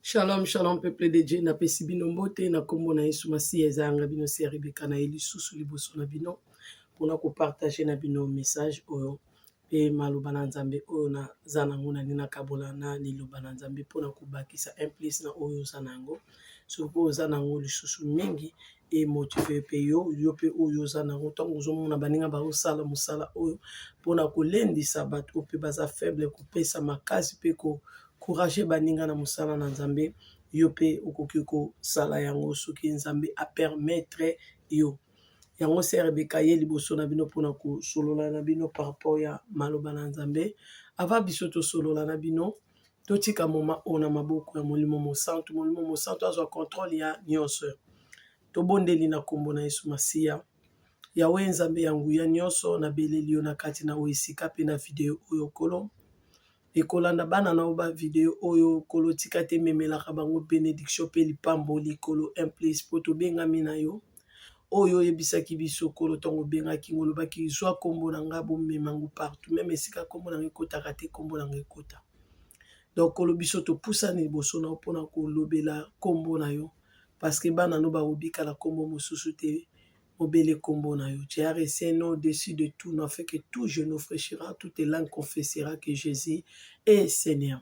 Shalom, shalom, peuple de Dieu, na pesi bino mbote, na kombo na Yesu Masi, ezanga bino si Rebeka na eli susu liboso na bino, pona ko partager na bino message oyo, pe maloba na nzambe oyo na zana nguna nina kabola na liloba na nzambe, pona ko bakisa implice na oyo zanango, surpo zanango lisusu mingi, e motive pe yo pe oyo zanango, tango zomona baninga ba osala musala oyo, pona ko lendisa bato pe baza faible, ko pesa makasi pe ko courage baninga na musala na nzambe yo pe okoki ko sala yango soki nzambe a permettre yo yango se Rebeka ye liboso na bino pona ko solola na bino par rapport ya maloba na nzambe ava biso to solola na bino totika moma ona maboko ya molimo mosantu azwa contrôle ya nyonso to bondeli na kombo na Yesu Masiya yawe nzambe ya nguya nyonso na beleli yo na kati na oisika pe na video oyo kolo ekolanda bana na oba video oyo kolo tika te memelaka bango bénédiction pe lipambo likolo implice po tobengami na yo oyo yebisaki biso kolo ntango obengaki ngo olobaki zwa kombo na nga bomemango partout meme esika kombo na nga ekotaka te kombo na nga ekota donc kolo biso topusani liboso na yo mpona kolobela kombo na yo parceke bana no bakobikala kombo mosusu te obele kombo na yo. Tu as resté un nom au-dessus de tout, n'a fait que tout genou fléchira, toute langue confessera que Jésus est Seigneur.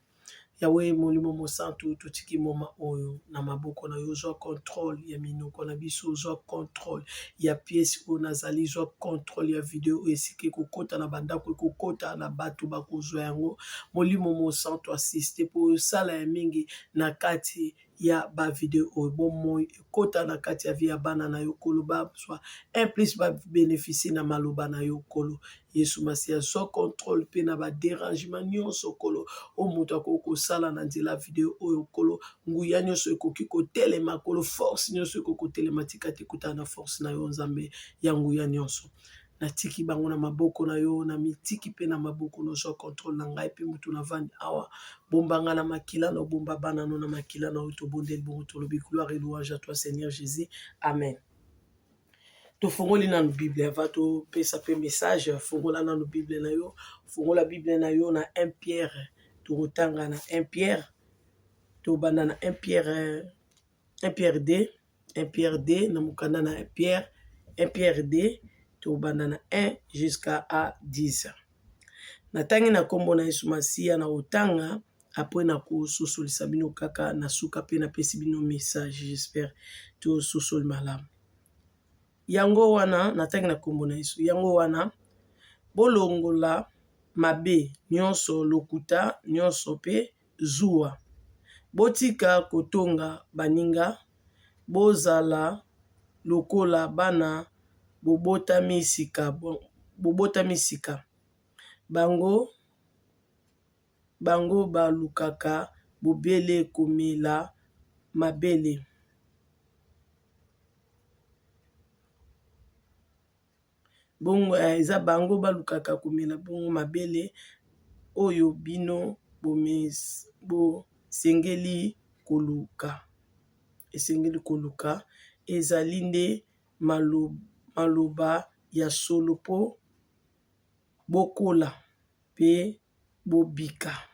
Yahweh molimo mosantu tutiki moma oyo na maboko na yo zwa contrôle ya minoko na biso zwa contrôle ya pièce o nazali zwa contrôle ya video esike kokota na bandako kokota na bato bakozwa yango molimo mosantu assiste po sala ya mingi na kati ya ba video oyo bomoi ekota na kati ya via bana na yo kolo baswa implice ba bénéficier na maloba na yo kolo Yesu Masiya zwa contrôle pe na ba dérangement nyonso kolo o moto akoko sala na nzela video oyo kolo nguya nyonso ekoki kotelema kolo force nyonso ekoki kotelema tika te kuta na force na yo nzambe ya nguya nyonso natiki bango na maboko na yo na mitiki pe na maboko no zwa contrôle na ngai pe mutu na vandi awa bombanga na makila na bomba bana no na makila na to bondel bongo to lobi gloire et louange à toi Seigneur Jésus amen. Tofongoli na Bible avant to pesa pe message fongola na Bible na yo fongola Bible na yo na 1 Pierre tokotanga na 1 Pierre tobanda na 1 Pierre D na mukanda na 1 Pierre D tobanda na 1 jusqu'à 10 natangi na kombo na Yesu Masiya na otanga après na kososolisa bino kaka na suka pe na pesi bino message j'espère to sosol malamu yango wana natangi na kombo na Yesu yango wana bolongola mabe nyonso lokuta nyonso pe zuwa botika kotonga baninga bozala lokola bana bobota misika bango balukaka bobele komela mabele bongo eza bango balukaka komela bongo mabele oyo bino sengeli koluka ezali nde maloba ya solo po bokola pe bobika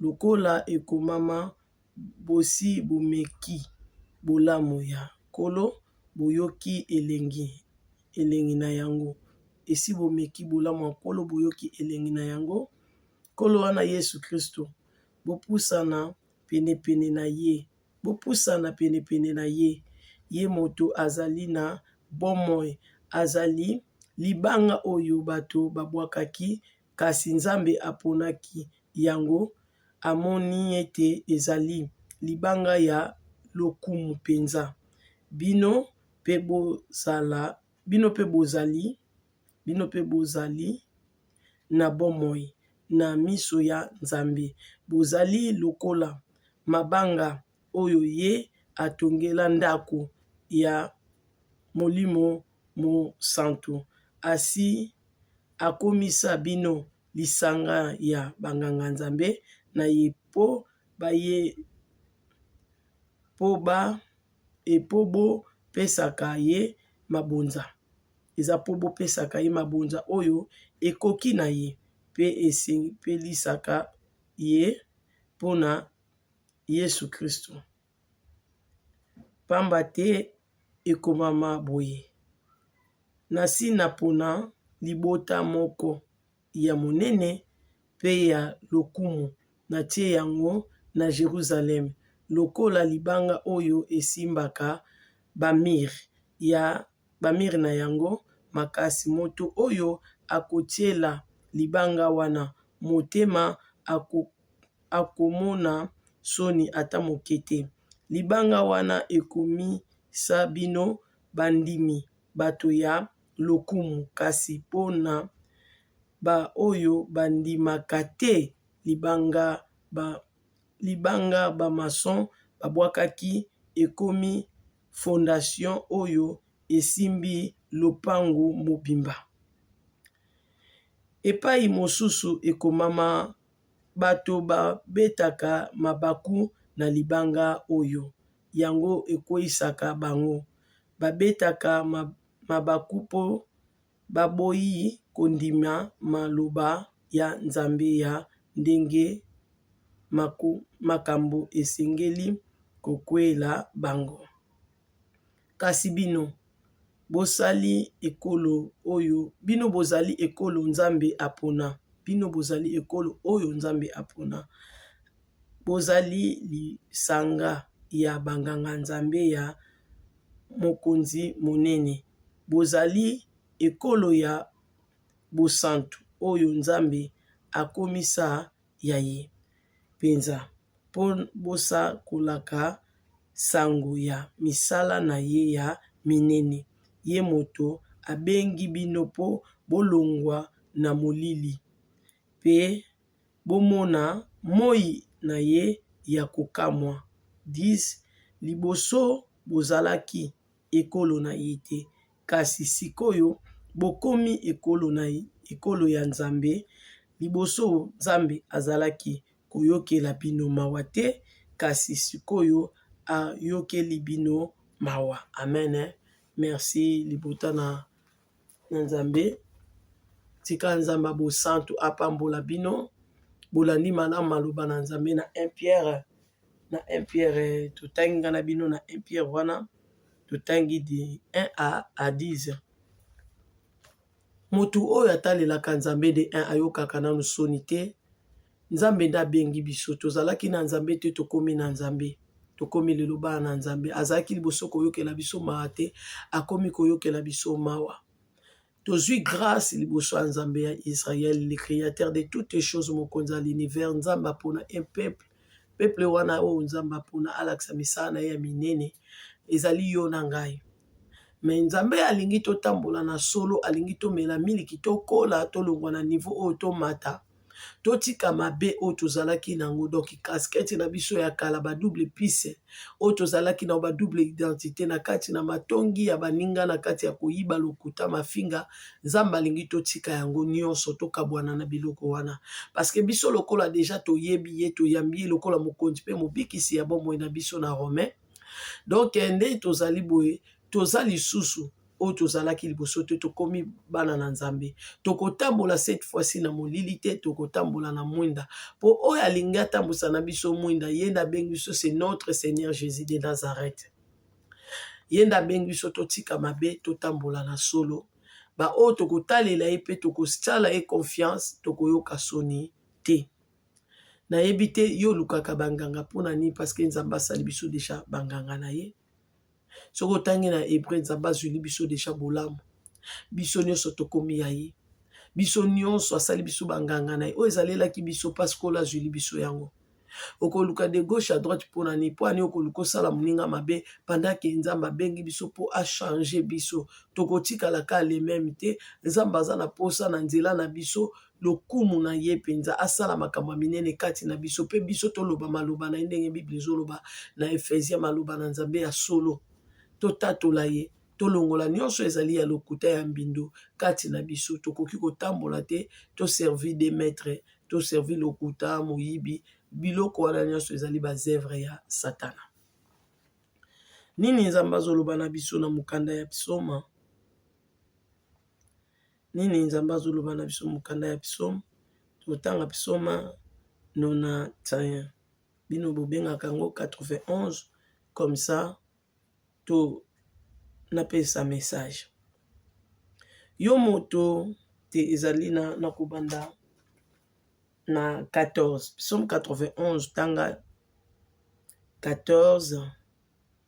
lokola ekomama bosi bomeki bolamu ya kolo boyoki elengi na yango esi bomeki bolamu ya kolo boyoki elengi na yango kolo wana Yesu Kristo bopusana penepene na ye ye moto azali na bomoi azali libanga oyo bato babwakaki kasi nzambe aponaki yango amoni ete ezali libanga ya lokumu penza bino pe bozali na bomoi na miso ya nzambe bozali lokola mabanga oyo ye atongela ndako ya molimo mosantu asi akomisa bino lisanga ya banganga nzambe na ye po bopesaka ye mabonza eza po bopesaka ye mabonza oyo ekoki na ye pe esepelisaka ye mpona Yesu Kristo. Pamba te ekomama boye. Nasi na pona libota moko ya monene pe ya lokumu na tie yango na Jérusalem lokola libanga oyo esimbaka bamir na yango makasi. Moto oyo akotiela libanga wana motema akomona soni ata moke te. Libanga wana ekomisa bino bandimi bato ya lokumu, kasi pona ba oyo bandimaka te libanga bamason babwakaki ekomi fondation oyo esimbi lopango mobimba. Epai mosusu ekomama bato babetaka mabaku na libanga oyo, yango ekweyisaka bango. Babetaka mabaku po baboyi kondima maloba ya Nzambe ya ndenge makambo esengeli kokwela bango. Kasi bino bozali ekolo Nzambe apona. Bino bozali ekolo oyo Nzambe apona. Bozali lisanga ya banganga Nzambe ya mokonzi monene. Bozali ekolo ya bosantu oyo Nzambe akomisa ya ye. Penza po bosakolaka sango ya misala na ye ya minene. Ye moto abengi bino po bolongwa na molili pe bomona moi na ye ya kokamwa. 10. Liboso bozalaki ekolo na ye te, kasi sikoyo bokomi ekolo ya Nzambe. Liboso Nzambe azalaki koyokela bino mawa te, kasi sikoyo ayokeli bino mawa. Amen. Merci libota na Nzambe. Tika Nzambe abosantu apambola bino. Bolandi malamu maloba na Nzambe na 1 Pierre totangi nga na bino na 1 Pierre wana totangi de 1 à 10. Motu oyo atalelaka Nzambe de 1 ayokaka nanu soni te. Nzambe nde abengi biso. Tozalaki na Nzambe te tokomi na Nzambe. Tokomi liloba na Nzambe. Azalaki liboso koyokela biso mawa te, akomi koyokela biso mawa. Tozwi grâce liboso ya Nzambe ya Israël, le créateur de toutes choses, mokonzi ya l'univers. Nzambe apona un peuple. Peuple wana oyo Nzambe apona alakisa misala na ye ya minene. Ezali yo na ngai. Me Nzambe alingi totambola na solo, alingi tomela miliki tokola tolongwa na niveau oyo tomata. Totika mabe oyo tozalaki nango, donc casquette na biso ya kala ba double pisse oyo tozalaki na ba double identité na kati na matongi ya baninga na kati ya koyiba lokuta mafinga. Nzambe alingi totika yango nyonso tokabwana na biloko wana, parce que biso lokola deja toyebi ye, toyambi ye lokola mokonzi pe mobikisi ya bomoi na biso na Romain. Donc nde tozali boye, toza lisusu oyo tozalaki liboso te, tokomi bana na Nzambe. Tokotambola cette fois-ci na molili te, tokotambola na mwinda. Po oyo alingi atambusa na biso mwinda, ye nda bengi biso, c'est notre Seigneur Jésus de Nazareth. Ye nda bengi biso totika mabe, totambola na solo. Ba oyo tokotalela ye pe tokosala ye confiance, tokoyoka soni te. Na yebi te yo lukaka banganga pona ni, parce que Nzambe asali biso deja banganga na ye. Soko tangi na Hébreu, Nzambe azwili biso deja bolamu. Biso nyonso tokomi ya ye. Biso nyonso asali biso banganga na ye. Oyo ezalelaki biso parce que azwili biso yango. Okoluka de gauche à droite pona ni, po ani okoluka sala moninga mabe pendant que Nzambe abengi biso po a changer biso. Tokotikala ka le même te. Nzambe aza na posa na nzela na biso, lokumu na ye penza asala makambo minene kati na biso pe biso toloba maloba na ndenge Bible ezoloba na Ephésiens, maloba na Nzambe ya solo. Totatola ye, tolongola nyonso ezali ya lokuta ya mbindo kati na biso. Tokoki kotambola te, to servi de maître, to servi lokuta moyibi, biloko wana nyonso ezali bazèvre ya Satana. Nini Nzambe azoloba na biso na mukanda ya Psoma? Nini Nzambe azoloba na biso mukanda ya Psoma? Totanga Psoma 91. bino bobengaka yango 91 comme ça to napesa message yo moto te ezali na kobanda na 14 psaume 91 tanga 14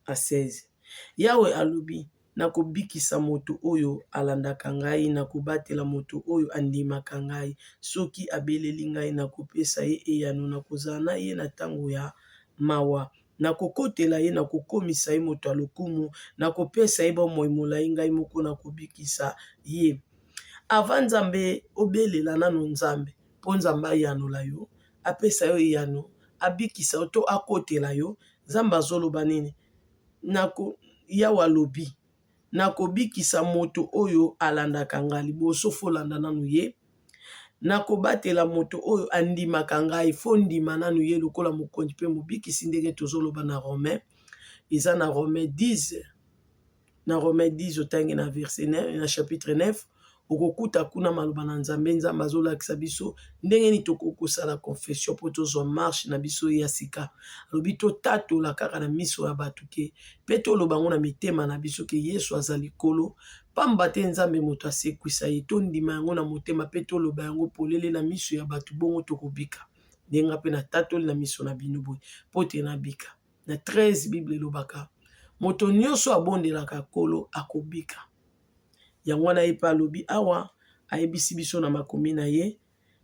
à 16 Yawe alobi nakobikisa moto oyo alandaka ngai nakobatela moto oyo andimaka ngai soki abeleli ngai nakopesa ye eyano nakozala na ye na ntango ya mawa nakokotela ye nakokomisa ye moto ya lokumu nakopesa ye bomoi molai ngai moko nakobikisa ye avant Nzambe obelela nano Nzambe mpo Nzambe ayanola yo apesa yo eyano abikisa yo to akotela yo Nzambe azoloba nini Yawe alobi nakobikisa moto oyo alandaka ngai liboso folanda nanu ye nakobatela moto oyo andimaka ngai fo ndima nanu ye lokola mokonzi mpe mobikisi ndenge tozoloba na Romain eza na Romain 10 otangi na verset 9 na chapitre 9 okokuta kuna maloba na Nzambe Nzambe azolakisa biso ndenge nini tokokosala confession po tozwa marche na biso ya sika alobi totatola kaka na miso ya bato ke mpe toloba ngo na mitema na biso ke Yesu azali Nkolo pamba te Nzambe moto asekwisa ye tondima yango na motema mpe toloba yango polele na miso ya bato bongo tokobika ndenga mpe na tatoli na miso na bino boye po te nabika na 13 Bible elobaka moto nyonso abondelaka Nkolo akobika yango wana ye mpe alobi awa ayebisi biso na makomi na ye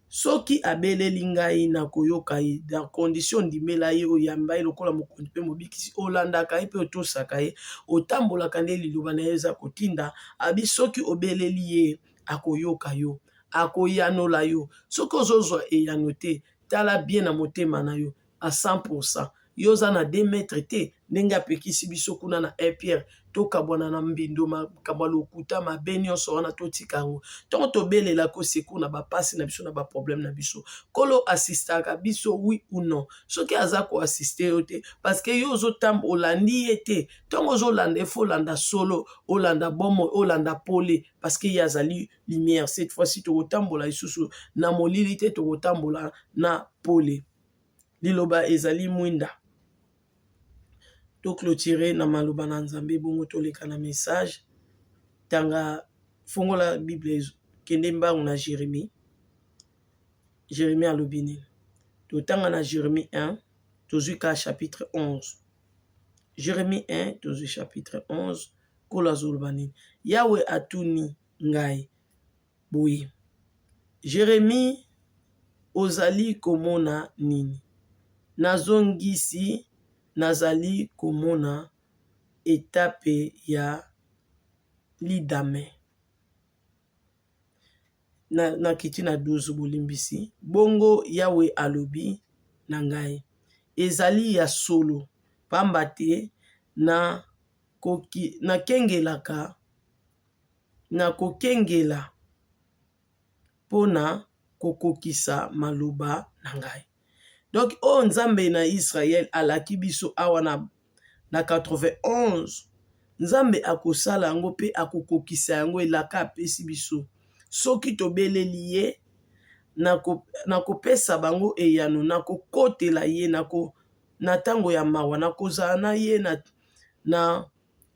soki abeleli ngai nakoyoka ye na condition ndimela ye oyamba ye lokola mokonzi mpe mobikisi olandaka ye mpe otosaka ye otambolaka nde liloba na ye eza kotinda abi soki obeleli ye akoyoka yo akoyanola yo soki ozozwa eyano te tala bien na motema na yo a 100% yo oza na 2 mètres te ndenge apekisi biso kuna na 1 Pierre tokabwana na mbindo makambo lokuta mabe nyonso wana totika yango ntongo tobelelaka oseko na bapasi na biso na baproblème na biso Nkolo asistaka biso oui ou non soki aza koasiste yo te parce que yo olandi ye te ntongo ozolanda efo olanda solo olanda bomo olanda pole parce que ye azali lumière cette fois-ci tokotambola lisusu na molili te tokotambola na pole liloba ezali mwinda to clôturer na maloba na Nzambe bongo toleka na message tanga fongola Bible kende mbangu na Jérémie alobi nini totanga na Jérémie 1 tozwi ka chapitre 11 Jérémie 1 tozwi chapitre 11 Nkolo azoloba nini Yawe atuni ngai boye Jérémie ozali komona nini nazongisi nazali komona etape ya lidame na kiti na 12 bolimbisi bongo Yawe alobi na ngai ezali ya solo pamba te nakokengela mpona kokokisa maloba na ngai donc o Nzambe na Israël alaki biso awa na 91 Nzambe akosala yango pe akokokisa yango elaka apesi biso soki tobeleli ye nakopesa bango eyano nakokotela ye na ntango ya mawa nakozala na ye na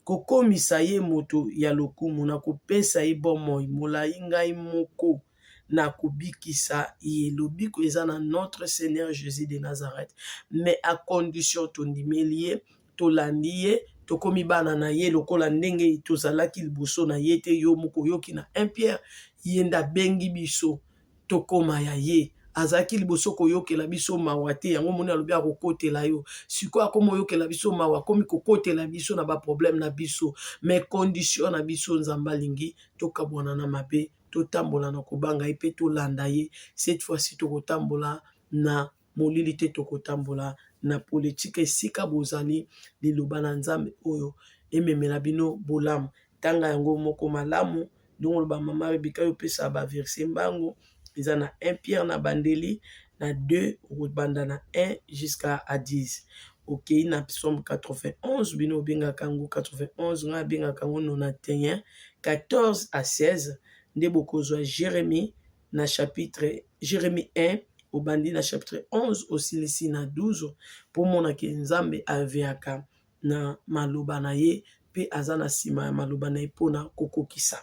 kokomisa ye moto ya lokumu nakopesa ye bomoi molai ngai moko nakobikisa ye lobiko eza na notre Seigneur Jésus de Nazareth mais à condition tondimeli ye tolandi ye tokomi bana na ye lokola ndenge tozalaki liboso na ye te yo moko yoki na 1 Pierre ye nda bengi biso tokoma ya ye azaki liboso koyokela biso mawa te yango moni alobi akokotela yo sikoyo akomi oyokela biso mawa akomi kokotela biso na baproblème na biso mais condition na biso Nzambe alingi tokabwana na mabe totambola na kobanga ye mpe tolanda ye cette fois-ci tokotambola na molili te tokotambola na politique esika bozali liloba na Nzambe oyo ememela bino bolamu tanga yango moko malamu ndongo loba mama Rebeka yo pesa ba verset mbango eza na 1 Pierre na bandeli na 2 okobanda na 1 jusqu'à 10 ok na psaume 91 bino bengaka yango 91 nga bengaka yango 91 14 à 16 nde bokozwa Jérémie na chapitre Jérémie 1 obandi na chapitre 11 osilisi na 12 mpo monaki nzambe aveaka na maloba na ye mpe aza na nsima ya maloba na ye mpona kokokisa.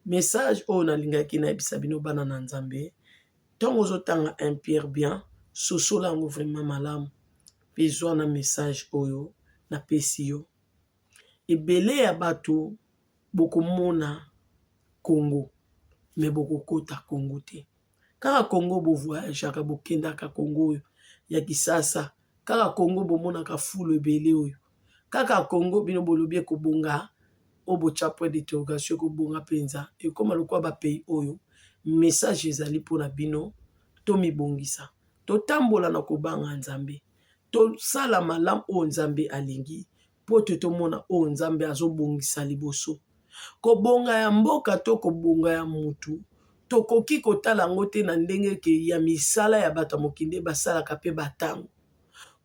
Message oyo nalingaki nayebisa bino bana na nzambe, ntango ozotanga 1 Pierre bien sosola yango vraiment malamu mpe zwa na message oyo napesi yo. Ebele ya bato bokomona Congo me bokokota Congo te. Kaka Congo bovoyageaka bokendaka Congo oyo ya kisasa, kaka Congo bomonaka fulu ebele oyo, kaka Congo bino bolobi ekobonga obocha point d'interrogation ekobonga mpenza ekoma lokwa bapays oyo. Message ezali mpona bino tomibongisa, totambola na kobanga nzambe, tosala malamu oyo nzambe alingi mpo te tomona oyo nzambe azobongisa liboso. Kobonga ya mboka to kobonga ya mutu tokoki kotala yango te na ndenge ke ya misala ya bato mokinde basalaka mpe batango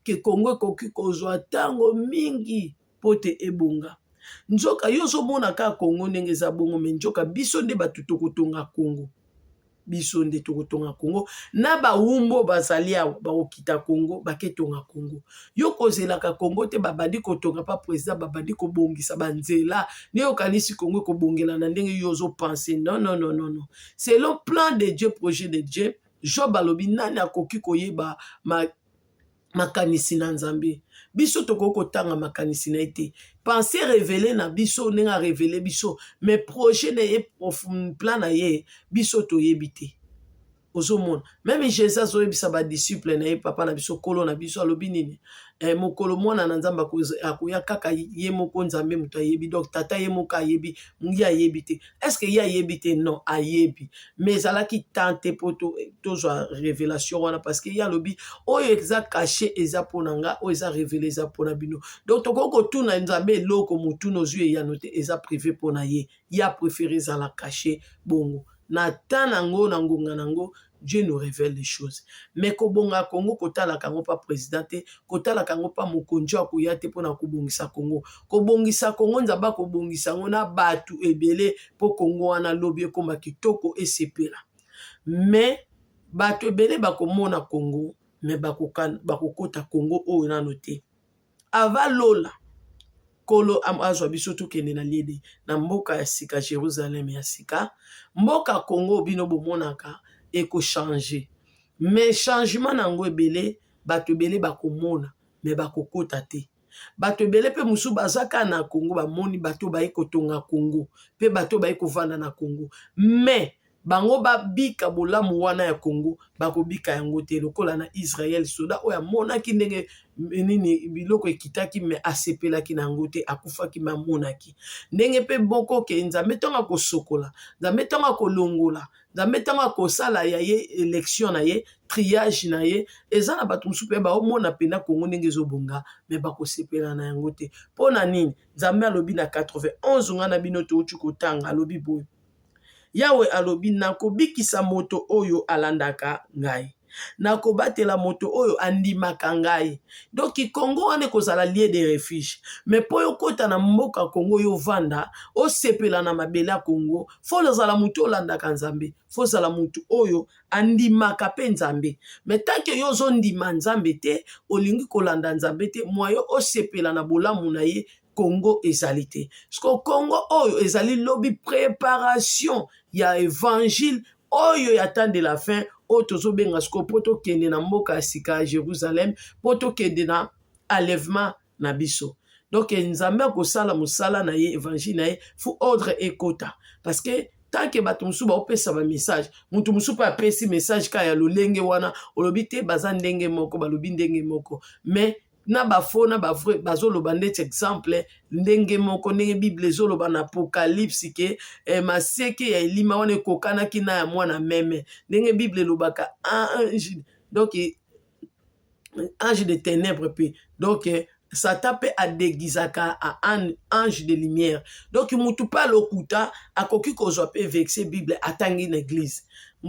ke Congo ekoki kozwa tango mingi mpo te ebonga. Nzoka yo ozomona kaka Congo ndenge eza bongo me nzoka biso nde bato tokotonga Congo, biso nde tokotonga Congo na bawumbo bazali awa bakokita Congo baketonga Congo. Yo kozelaka Congo te babandi kotonga pa président babandi kobongisa banzela ne yokanisi Congo kobongela na ndenge yo ozopense. Non, non, non, non, non. Selon plan de Dieu, projet de Dieu, Job alobi nani akoki koyeba makanisi na nzambe. Biso toko kotanga makanisi na ete. Pensée révélée na biso nenga révélé biso. Mais projet na ye plan na ye biso to yebite. Ozomona. Même Jésus azoyebisa ba disciple na ye papa na biso kolo na biso alobi nini. Mokolo mwana na nzamba akoya kaka ye moko nzambe muto ayebi. Donc tata ye moko ayebi mungi ayebi te. Est-ce que ye ayebi te? Non, ayebi. Mais alaki tante poto tozwa révélation wana parce que ye alobi oyo eza caché eza ponanga oyo eza révélé eza pona bino. Donc toko tuna nzambe eloko mutu nozwi ya note eza privé pona ye. Ya préféré za la caché bongo. Na tanango na ngonga nango Dieu nous révèle les choses. Mais kobonga Congo kotala kango pa président te, kotala kango pa mokonzi akoya te pona kobongisa Congo. Kobongisa Congo nzaba kobongisa ngo na batu ebele po Congo wana lobi ekoma kitoko esepela. Mais batu ebele bakomona Congo, mais bakokota Congo oyo nano te. Ava lola kolo azwa biso tokende na liede na mboka ya sika Jérusalem ya sika, mboka Congo bino bomonaka eko changer. Mais changement nango ebele bato ebele bakomona mais bakokota te. Bato ebele pe musu bazaka na Congo bamoni bato baye kotonga Congo pe bato baye kovanda na Congo. Mais bango babika bolamu wana ya Congo bakobika yango te lokola na Israël soda oya monaki ndenge nini biloko ekitaki me asepelaki na yango te akufaki me amonaki ndenge pe boko ke nzambe tonga kosokola nzambe tonga kolongola nzambe tonga kosala ya ye élection na ye triage na ye eza na bato musu pe baomona pena Congo ndenge ezobonga me bakosepela na yango te pona nini nzambe alobi na 91 ngana bino touti kotanga alobi boye Yawe alobi nakobikisa moto oyo alandaka ngai. Nakobatela moto oyo andimaka ngai. Donc Congo wane kozala lieu de refuge. Mais po yo kota na mboka Congo yo vanda, o sepela na mabele ya Congo, fo zala moto olandaka nzambe, fo zala moto oyo andimaka pe nzambe. Mais tant que yo zo ndima nzambe te, olingi kolanda nzambe te, moyo o sepela na bolamu na ye Congo ezali te. Sko Congo oyo ezali lobi préparation ya évangile oyo ya temps de la fin oyo tozobenga sko poto kende na mboka ya sika Jérusalem poto kende na enlèvement na biso. Donc nzambe akosala mosala na ye évangile na ye fu ordre ekota parce que tant que bato musu baopesa ba message mutu musu pa apesi message ka ya lolenge wana olobi te baza ndenge moko balobi ndenge moko mais na bafo na bavre bazoloba ndeti exemple ndenge moko ndenge Bible ezoloba na Apocalypse ke maseke ya elima wana ekokanaki na ya mwana meme ndenge Bible elobaka ange donc ange de ténèbres pe donc Satan pe adegizaka a ange de lumière. Donc mutu pa lokuta akoki kozwa pe vexé Bible atangi na église.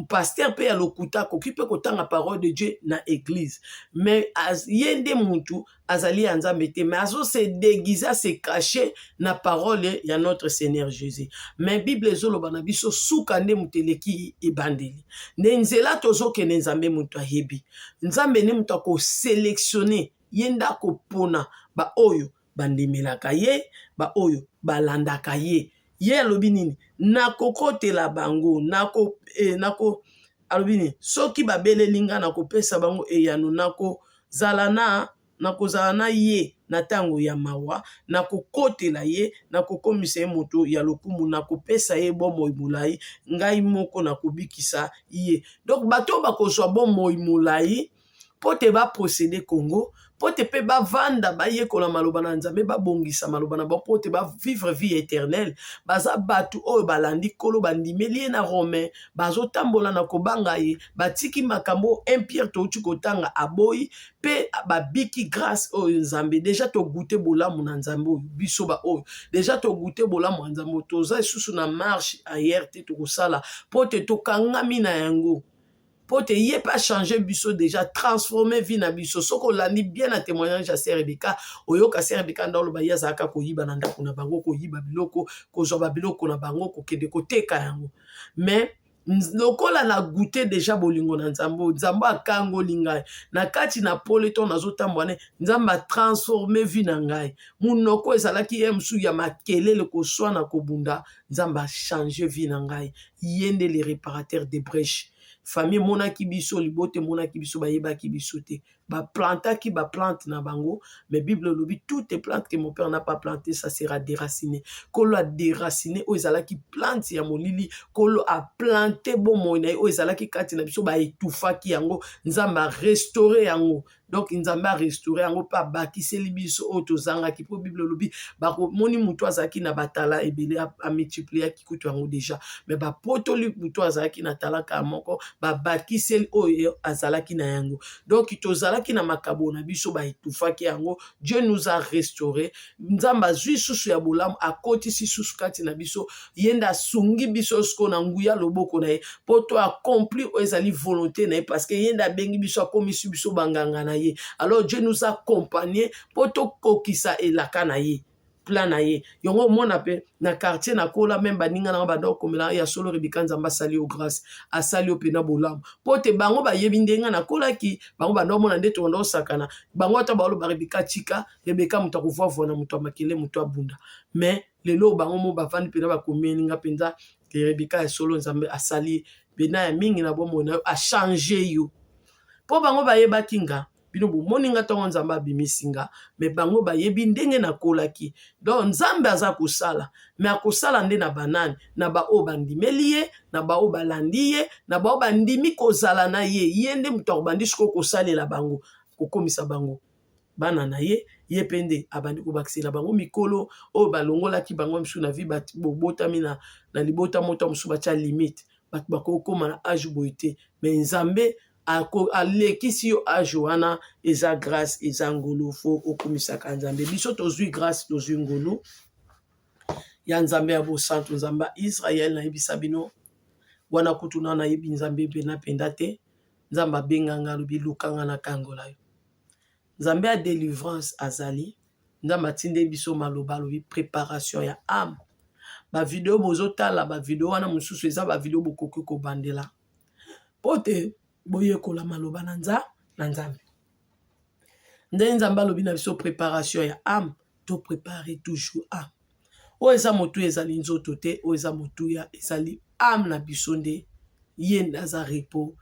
Pasteur pe ya lokuta akoki pe kotanga parole de Dieu na église. Mais yende mutu azali ya Nzambe te, mais azo se déguiser, se cacher na parole ya notre Seigneur Jésus. Mais Bible ezoloba na biso suka nde muteleki ebandeli. Ne nzela tozokende Nzambe mutu ayebi. Nzambe ne mutu ako sélectionner yenda kopona ba oyo bandemelaka ye, ba oyo balandaka ye. Ye alobi nini? Nakokotela bango, alobi nini? Soki babeleli nga nakopesa bango eyano, nakozala na ye na tango ya mawa, nakokotela ye, nakokomisa ye moto ya lokumu, nakopesa ye bomoi molai, ngai moko nakobikisa ye. Donc bato bakozwa bomoi molai po te ba procéder Congo, po te pe ba vanda ba yekola maloba na Nzambe, ba bongisa maloba na ba, po te ba vivre vie éternelle. Baza batu oyo balandi kolo bandimeli na Romain, bazo tambola na kobanga ye, batiki makambo 1 Pierre to uti kotanga aboyi, pe babiki grâce oyo Nzambe. Déjà to goûter bolamu na Nzambe oyo, biso ba oyo. Déjà to goûter bolamu na Nzambe, toza isusu na marche ailleurs te to kosala, po te to kangami na yango. Pour te y pas changer biso déjà transformer vie na biso soko landi bien à témoignage à Sœur Rebecca oyo ka Sœur Rebecca ndolo ba yazaka ko yiba na ndako na bango ko yiba biloko ko zoba biloko na bango ko kende ko teka yango mais lokola na goûter déjà bolingo na Nzambo Nzambo akango lingai na kati na poleton nazotamboane Nzamba transformer vie na ngai munoko ezalaki emsu ya makelele ko swana ko bunda Nzamba changer vie na ngai yende les réparateurs des brèches. Famille mona kibiso libote mona kibiso ba yeba kibiso te ba planta ki ba plante na bango mais Bible lobi toutes les plantes que mon père n'a pas plantées ça sera déraciné kolo a déraciné o ezala ki plante ya molili kolo a planté bon moina o ezala ki kati na biso ba etufa ki yango Nzamba restaurer yango. Donc Nzamba a restauré yango pa bakiseli biso o tozanga ki po Bible lobi ba moni muto azaki na batala ebele a multiplier ki kutu yango déjà mais ba potoli muto azaki na talaka moko ba bakiseli oyo azalaki na yango. Donc tozalaki na makabo na biso ba etufaki yango. Dieu nous a restauré. Nzamba zui susu ya bolamu akoti si susu kati na biso yenda sungi biso sko na nguya loboko na ye po to accomplir o ezali volonté na ye parce que yenda bengi biso akomisi biso banganga na ye. Alors Dieu nous a accompagnés pour to kokisa elaka na ye plan na ye yongo mona pe na quartier na kola même baninga na bado komela ya solo Rebecca Nzamba sali o grâce asali o pena bolam pote bango ba yebi ndenga na kola ki bango bando mona ndeto ndo sakana bango ta balo ba Rebecca chika Rebecca muta kuvuva na muto makele muto abunda mais lelo bango mo bavandi pena ba komeninga penza ke Rebecca solo Nzambe asali pena ya mingi na bomo na a changer yo po bango ba yeba kinga bino moninga tongo Nzamba bimisinga mais bango ba yebi ndenge na kolaki donc Nzambe aza kosala mais akosala nde na banani na ba o bandimeli ye na ba o balandi ye na ba o bandimi kozala na ye yende muto bandisi ko kosalela bango kokomisa bango bana na ye ye pende abandi ko bakisela bango mikolo o balongola ki bango msu na vi bat botami na libota moto msu bacha limite bat bakokoma na âge boité mais Nzambe alekisi yo âge wana eza grâce eza ngolo fo okumisaka Nzambe biso tozwi grâce tozwi ngolo ya Nzambe ya bosantu Nzambe Israël na yebisa bino wana kutuna na yebi Nzambe pena penda te Nzambe abenganga lobi lukanga na kangola yo Nzambe ya délivrance azali Nzambe atinde biso maloba lobi préparation ya âme ba video bozotala ba video wana mususu eza ba video bokoki ko bandela pote boye kola maloba na Nzambe nde Nzambe alobi na biso préparation ya âme to préparer toujours âme o eza motu ezali nzoto te o eza motu ya ezali âme na biso nde ye naza repos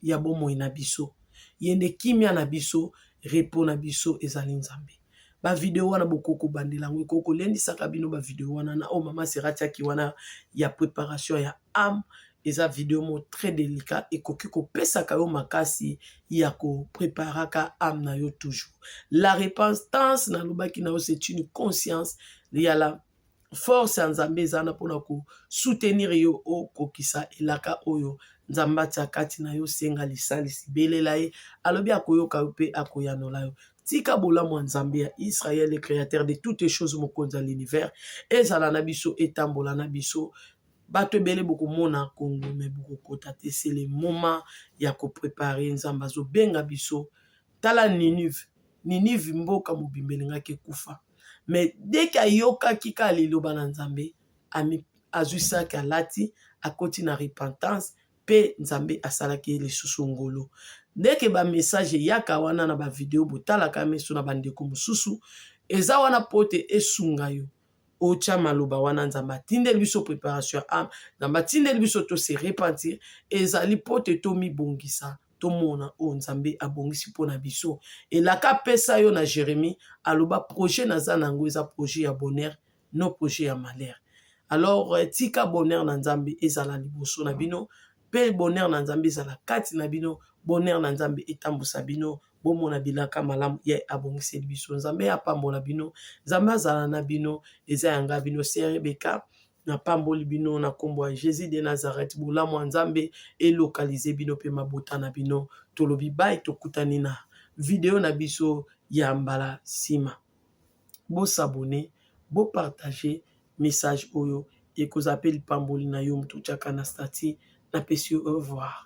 ya bomoi na biso yende kimia na biso repos na biso ezali Nzambe ba video wana bokoko bandela ngo koko lendisaka bino ba video wana na o mama seratiaki wana ya préparation ya âme eza vidéo mo très délicat et koki ko pesa ka yo makasi ya ko préparaka âme na yo toujours la repentance na lobaki na yo c'est une conscience il y a la force en Nzambe zana pona ko soutenir yo o kokisa elaka oyo nzambe atia kati na yo senga lisalisi belela ye alobi akoyoka yo mpe akoyanola yo tika bolamu ya nzambe ya Israël le créateur de toutes les choses mokonzi ya l'univers ezala na biso etambola na biso bato ebele bokomona Congo me bokokota te c'est le moment ya koprepare nzambe azobenga biso tala Ninive mboka mobimba elingaki ekufa mais dès que ayokaki ka liloba na nzambe azwisaki alati akoti na repentance mpe nzambe asalaki lisusu ngolo ndeke bamessage eyaka wana na bavideo botalaka meso na bandeko mosusu eza wana po te esunga yo otya maloba wana nzambe atindeli biso préparation ya ame nzambe atindeli biso tose repentir ezali po te tomibongisa tomona oyo nzambe abongisi mpo na biso elaka pesa yo na Jérémie aloba projet naza nango eza projet ya bonheur no projet ya malheur alors tika bonheur na nzambe ezala liboso na bino mpe bonheur na nzambe ezala kati na bino bonheur na nzambe etambusa bino bomona bilaka malamu ye abongiseli biso nzambe apambola bino nzambe azala na bino eza yanga bino Sœur Rebecca na pamboli bino na kombo ya Jésus de Nazareth bolamu ya nzambe elokalize bino mpe mabota na bino tolobi bai tokutani na video na biso ya mbala nsima bosabone bopartage message oyo ekozapeli pamboli na yo moto tiaka na stati na pesi au revoir.